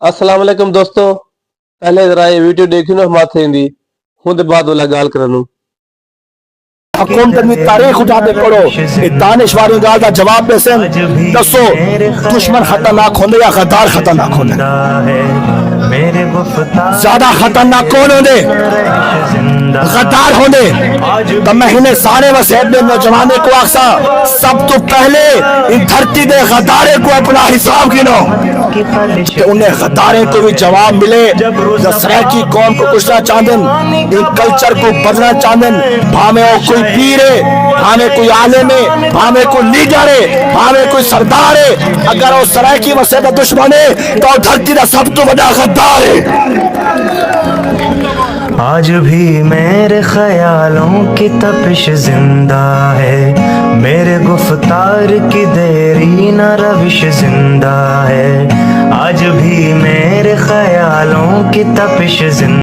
अस्सलाम वालेकुम दोस्तों, पहले जरा ये वीडियो देखी ना माथे दी हूं ते बाद वाला गाल करनू हुकूमत में तारीख उठा के पढ़ो दानिश वाली गाल का जवाब दे से दसो दुश्मन खतरनाक होंगे या गद्दार खतरनाक होंगे? ज्यादा खतरनाक कौन होंगे? गद्दार होंगे। तो महीने सारे वसैब में नौजवाने को आखसा सब तो पहले इन धरती दे गद्दारे को अपना हिसाब गिनो कि उन्हें गद्दारे को भी जवाब मिले जो सराकी कौम को कुछना चाहते इन कल्चर को बदलना चाहते भावे वो कोई पीर है, भावे कोई आलिम है, भावे कोई लीडर है, भावे कोई सरदार है। अगर वो सराकी वसैब दुश्मन है तो धरती का सब तो बड़ा गद्दार है। आज भी मेरे ख्यालों की तपिश जिंदा है, मेरे गुफ्तार की देरी न रविश जिंदा है। आज भी मेरे ख्यालों की तपिश जिंदा